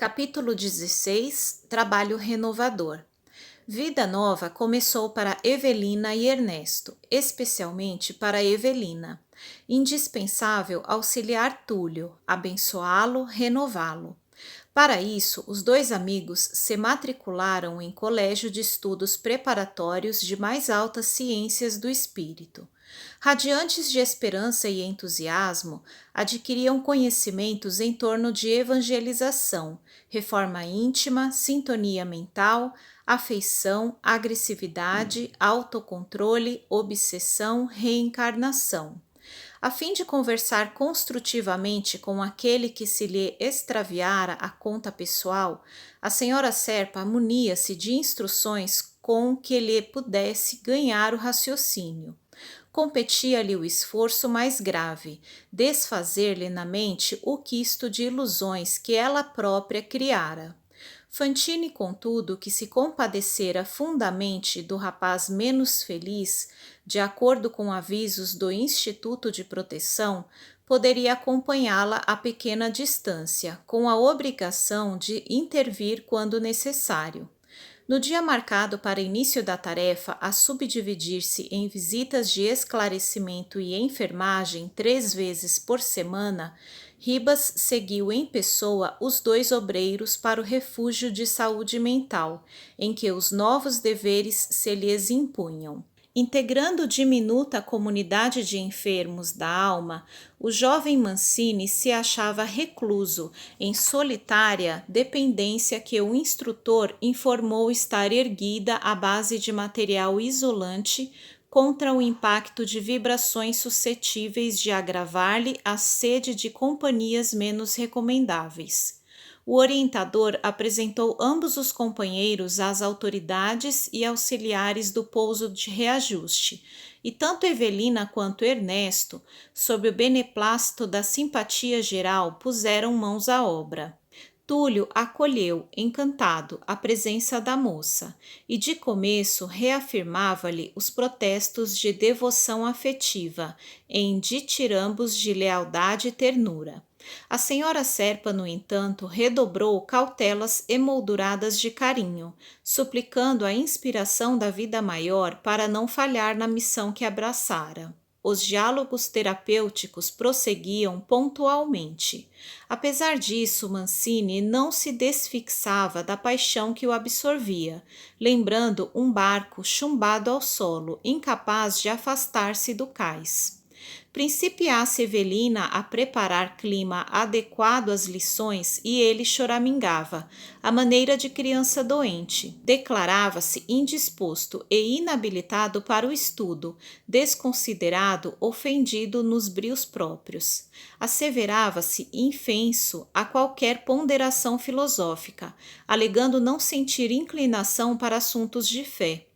Capítulo 16. Trabalho renovador. Vida nova começou para Evelina e Ernesto, especialmente para Evelina. Indispensável auxiliar Túlio, abençoá-lo, renová-lo. Para isso, os dois amigos se matricularam em colégio de estudos preparatórios de mais altas ciências do espírito. Radiantes de esperança e entusiasmo, adquiriam conhecimentos em torno de evangelização, reforma íntima, sintonia mental, afeição, agressividade, autocontrole, obsessão, reencarnação. A fim de conversar construtivamente com aquele que se lhe extraviara a conta pessoal, a senhora Serpa munia-se de instruções com que lhe pudesse ganhar o raciocínio. Competia-lhe o esforço mais grave, desfazer-lhe na mente o quisto de ilusões que ela própria criara. Fantine, contudo, que se compadecera fundamente do rapaz menos feliz, de acordo com avisos do Instituto de Proteção, poderia acompanhá-la a pequena distância, com a obrigação de intervir quando necessário. No dia marcado para início da tarefa, a subdividir-se em visitas de esclarecimento e enfermagem 3 vezes por semana, Ribas seguiu em pessoa os dois obreiros para o refúgio de saúde mental, em que os novos deveres se lhes impunham. Integrando diminuta comunidade de enfermos da alma, o jovem Mancini se achava recluso em solitária dependência que o instrutor informou estar erguida à base de material isolante contra o impacto de vibrações suscetíveis de agravar-lhe a sede de companhias menos recomendáveis. O orientador apresentou ambos os companheiros às autoridades e auxiliares do pouso de reajuste, e tanto Evelina quanto Ernesto, sob o beneplácito da simpatia geral, puseram mãos à obra. Túlio acolheu, encantado, a presença da moça, e de começo reafirmava-lhe os protestos de devoção afetiva, em ditirambos de lealdade e ternura. A senhora Serpa, no entanto, redobrou cautelas emolduradas de carinho, suplicando a inspiração da vida maior para não falhar na missão que abraçara. Os diálogos terapêuticos prosseguiam pontualmente. Apesar disso, Mancini não se desfixava da paixão que o absorvia, lembrando um barco chumbado ao solo, incapaz de afastar-se do cais. Principiasse Evelina a preparar clima adequado às lições e ele choramingava, à maneira de criança doente. Declarava-se indisposto e inabilitado para o estudo, desconsiderado, ofendido nos brios próprios. Asseverava-se infenso a qualquer ponderação filosófica, alegando não sentir inclinação para assuntos de fé.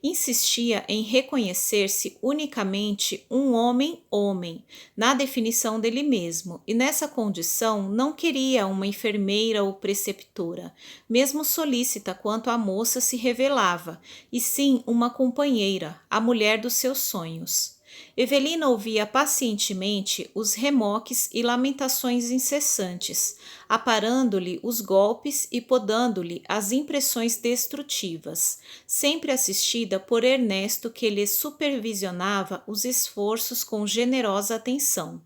Insistia em reconhecer-se unicamente um homem, na definição dele mesmo, e nessa condição não queria uma enfermeira ou preceptora, mesmo solícita quanto a moça se revelava, e sim uma companheira, a mulher dos seus sonhos. Evelina ouvia pacientemente os remoques e lamentações incessantes, aparando-lhe os golpes e podando-lhe as impressões destrutivas, sempre assistida por Ernesto, que lhe supervisionava os esforços com generosa atenção.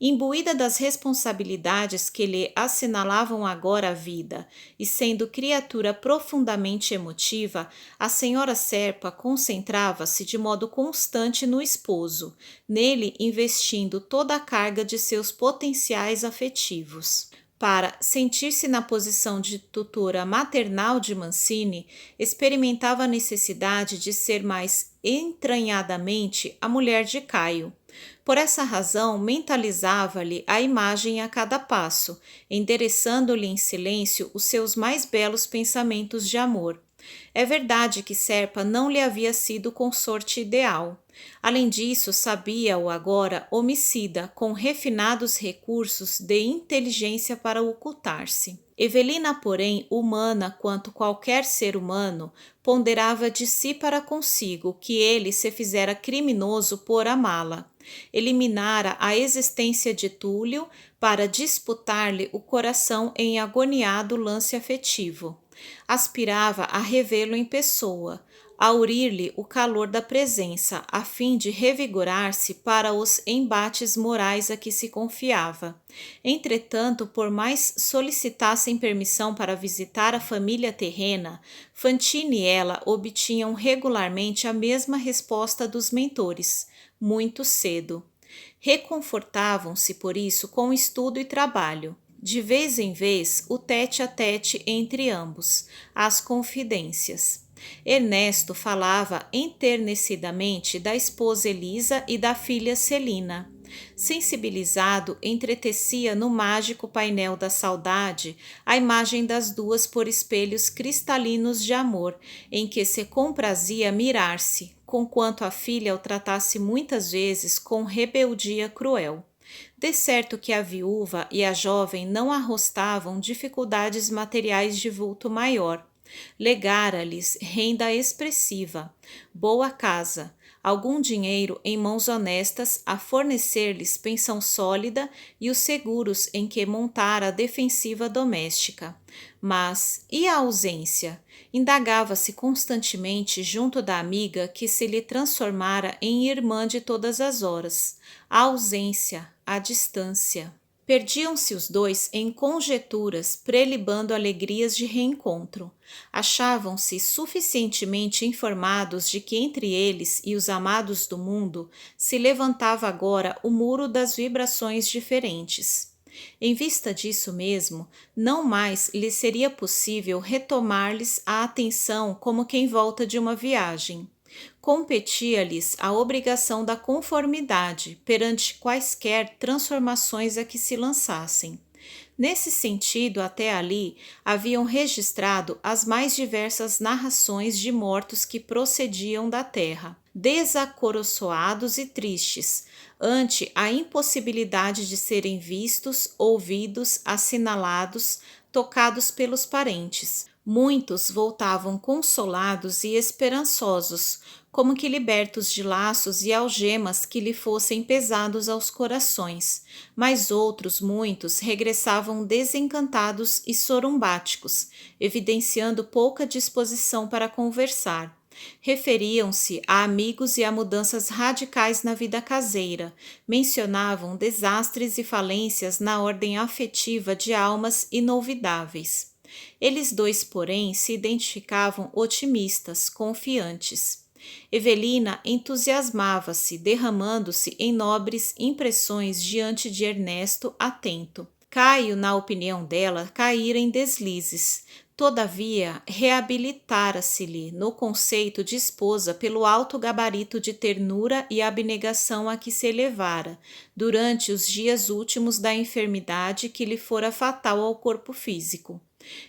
Imbuída das responsabilidades que lhe assinalavam agora a vida, e sendo criatura profundamente emotiva, a senhora Serpa concentrava-se de modo constante no esposo, nele investindo toda a carga de seus potenciais afetivos. Para sentir-se na posição de tutora maternal de Mancini, experimentava a necessidade de ser mais entranhadamente a mulher de Caio. Por essa razão, mentalizava-lhe a imagem a cada passo, endereçando-lhe em silêncio os seus mais belos pensamentos de amor. É verdade que Serpa não lhe havia sido consorte ideal. Além disso, sabia-o agora homicida, com refinados recursos de inteligência para ocultar-se. Evelina, porém, humana quanto qualquer ser humano, ponderava de si para consigo que ele se fizera criminoso por amá-la. Eliminara a existência de Túlio para disputar-lhe o coração em agoniado lance afetivo. Aspirava a revê-lo em pessoa, aurir-lhe o calor da presença, a fim de revigorar-se para os embates morais a que se confiava. Entretanto, por mais solicitassem permissão para visitar a família terrena, Fantine e ela obtinham regularmente a mesma resposta dos mentores: muito cedo. Reconfortavam-se, por isso, com estudo e trabalho. De vez em vez, o tete-a-tete entre ambos, as confidências. Ernesto falava enternecidamente da esposa Elisa e da filha Celina. Sensibilizado, entretecia no mágico painel da saudade a imagem das duas por espelhos cristalinos de amor, em que se comprazia mirar-se, conquanto a filha o tratasse muitas vezes com rebeldia cruel. De certo que a viúva e a jovem não arrostavam dificuldades materiais de vulto maior. Legara-lhes renda expressiva, boa casa, algum dinheiro em mãos honestas a fornecer-lhes pensão sólida e os seguros em que montar a defensiva doméstica. Mas, e a ausência? Indagava-se constantemente junto da amiga que se lhe transformara em irmã de todas as horas. A ausência, a distância. Perdiam-se os dois em conjecturas, prelibando alegrias de reencontro. Achavam-se suficientemente informados de que entre eles e os amados do mundo se levantava agora o muro das vibrações diferentes. Em vista disso mesmo, não mais lhes seria possível retomar-lhes a atenção como quem volta de uma viagem. Competia-lhes a obrigação da conformidade perante quaisquer transformações a que se lançassem. Nesse sentido, até ali, haviam registrado as mais diversas narrações de mortos que procediam da terra, desacoroçoados e tristes, ante a impossibilidade de serem vistos, ouvidos, assinalados, tocados pelos parentes. Muitos voltavam consolados e esperançosos, como que libertos de laços e algemas que lhe fossem pesados aos corações, mas outros, muitos, regressavam desencantados e sorumbáticos, evidenciando pouca disposição para conversar. Referiam-se a amigos e a mudanças radicais na vida caseira, mencionavam desastres e falências na ordem afetiva de almas inolvidáveis. Eles dois, porém, se identificavam otimistas, confiantes. Evelina entusiasmava-se, derramando-se em nobres impressões diante de Ernesto atento. Caio, na opinião dela, caíra em deslizes. Todavia, reabilitara-se-lhe no conceito de esposa pelo alto gabarito de ternura e abnegação a que se elevara, durante os dias últimos da enfermidade que lhe fora fatal ao corpo físico.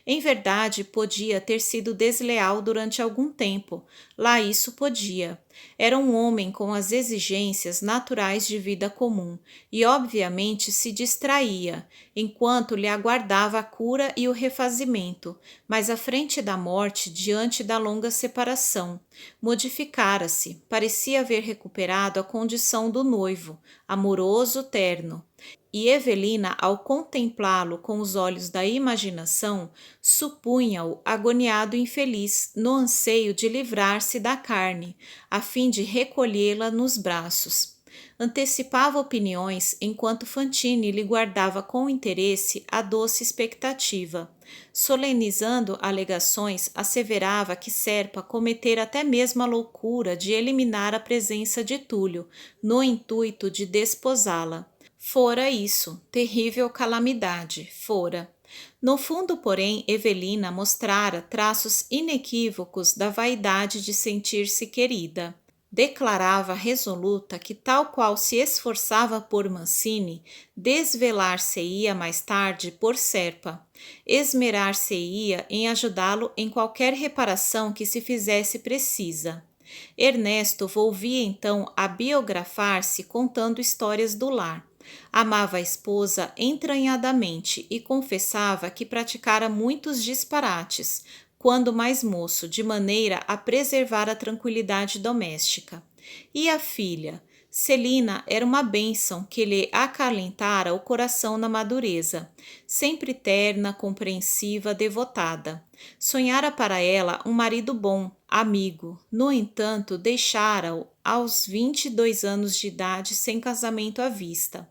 Em verdade, podia ter sido desleal durante algum tempo. Lá isso podia. Era um homem com as exigências naturais de vida comum e, obviamente, se distraía, enquanto lhe aguardava a cura e o refazimento, mas à frente da morte, diante da longa separação. Modificara-se, parecia haver recuperado a condição do noivo, amoroso, terno. E Evelina, ao contemplá-lo com os olhos da imaginação, supunha-o agoniado e infeliz no anseio de livrar-se da carne, a fim de recolhê-la nos braços. Antecipava opiniões enquanto Fantine lhe guardava com interesse a doce expectativa. Solenizando alegações, asseverava que Serpa cometera até mesmo a loucura de eliminar a presença de Túlio, no intuito de desposá-la. Fora isso, terrível calamidade, fora. No fundo, porém, Evelina mostrara traços inequívocos da vaidade de sentir-se querida. Declarava resoluta que, tal qual se esforçava por Mancini, desvelar-se-ia mais tarde por Serpa, esmerar-se-ia em ajudá-lo em qualquer reparação que se fizesse precisa. Ernesto volvia então a biografar-se contando histórias do lar. Amava a esposa entranhadamente e confessava que praticara muitos disparates, quando mais moço, de maneira a preservar a tranquilidade doméstica. E a filha? Celina era uma bênção que lhe acalentara o coração na madureza, sempre terna, compreensiva, devotada. Sonhara para ela um marido bom, amigo. No entanto, deixara-o aos 22 anos de idade sem casamento à vista.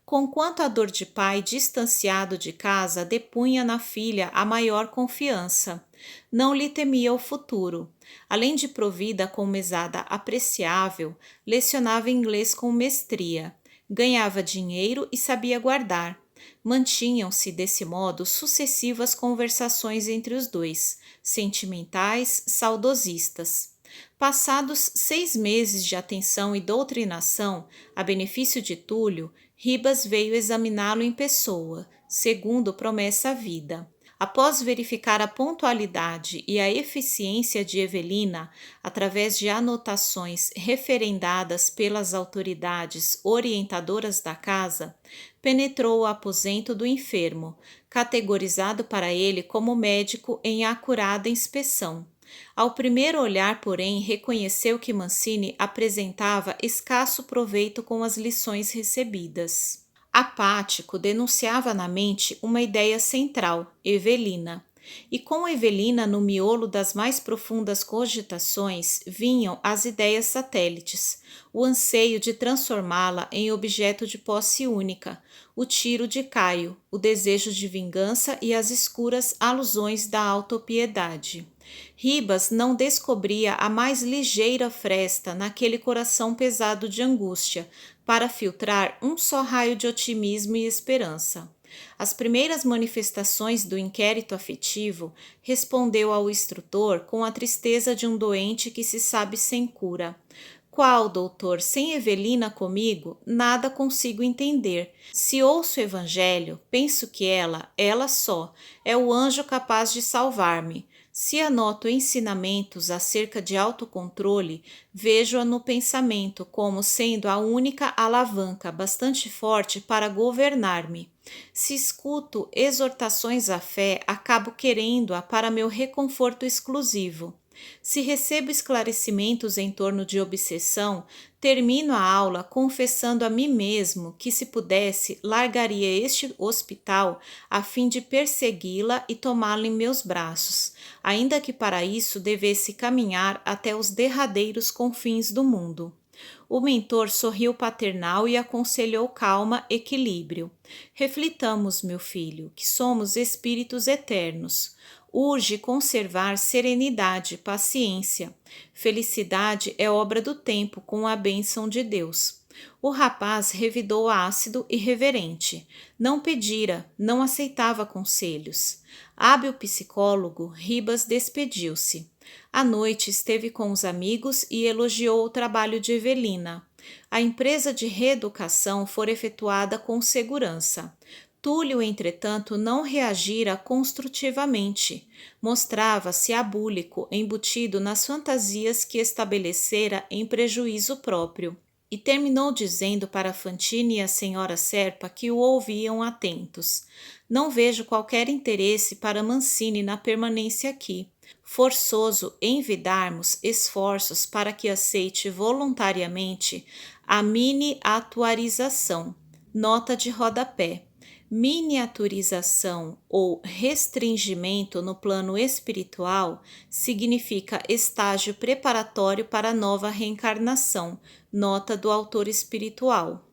Conquanto a dor de pai distanciado de casa depunha na filha a maior confiança. Não lhe temia o futuro. Além de provida com mesada apreciável, lecionava inglês com mestria. Ganhava dinheiro e sabia guardar. Mantinham-se, desse modo, sucessivas conversações entre os dois, sentimentais, saudosistas. Passados 6 meses de atenção e doutrinação, a benefício de Túlio, Ribas veio examiná-lo em pessoa, segundo promessa à vida. Após verificar a pontualidade e a eficiência de Evelina, através de anotações referendadas pelas autoridades orientadoras da casa, penetrou o aposento do enfermo, categorizado para ele como médico em acurada inspeção. Ao primeiro olhar, porém, reconheceu que Mancini apresentava escasso proveito com as lições recebidas. Apático, denunciava na mente uma ideia central, Evelina. E com Evelina no miolo das mais profundas cogitações vinham as ideias satélites, o anseio de transformá-la em objeto de posse única, o tiro de Caio, o desejo de vingança e as escuras alusões da autopiedade. Ribas não descobria a mais ligeira fresta naquele coração pesado de angústia para filtrar um só raio de otimismo e esperança. As primeiras manifestações do inquérito afetivo respondeu ao instrutor com a tristeza de um doente que se sabe sem cura. Qual, doutor, sem Evelina comigo, nada consigo entender. Se ouço o evangelho, penso que ela só, é o anjo capaz de salvar-me. Se anoto ensinamentos acerca de autocontrole, vejo-a no pensamento como sendo a única alavanca bastante forte para governar-me. Se escuto exortações à fé, acabo querendo-a para meu reconforto exclusivo. Se recebo esclarecimentos em torno de obsessão, termino a aula confessando a mim mesmo que, se pudesse, largaria este hospital a fim de persegui-la e tomá-la em meus braços, ainda que para isso devesse caminhar até os derradeiros confins do mundo. O mentor sorriu paternal e aconselhou calma, equilíbrio. Reflitamos, meu filho, que somos espíritos eternos. Urge conservar serenidade, paciência. Felicidade é obra do tempo com a bênção de Deus. O rapaz revidou ácido e reverente. Não pedira, não aceitava conselhos. Hábil psicólogo, Ribas despediu-se. À noite esteve com os amigos e elogiou o trabalho de Evelina. A empresa de reeducação fora efetuada com segurança. Túlio, entretanto, não reagira construtivamente. Mostrava-se abúlico, embutido nas fantasias que estabelecera em prejuízo próprio. E terminou dizendo para Fantine e a senhora Serpa, que o ouviam atentos: não vejo qualquer interesse para Mancini na permanência aqui. Forçoso envidarmos esforços para que aceite voluntariamente a miniaturização. Nota de rodapé. Miniaturização ou restringimento no plano espiritual significa estágio preparatório para a nova reencarnação. Nota do autor espiritual.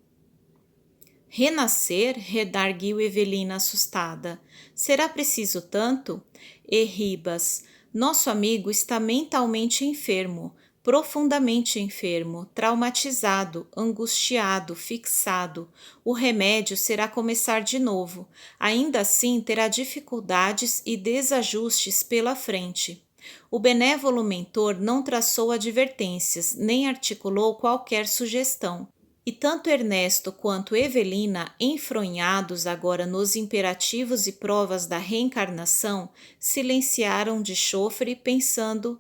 Renascer? Redarguiu Evelina assustada. Será preciso tanto? E Ribas: nosso amigo está mentalmente enfermo, profundamente enfermo, traumatizado, angustiado, fixado. O remédio será começar de novo. Ainda assim terá dificuldades e desajustes pela frente. O benévolo mentor não traçou advertências, nem articulou qualquer sugestão. E tanto Ernesto quanto Evelina, enfronhados agora nos imperativos e provas da reencarnação, silenciaram de chofre, pensando.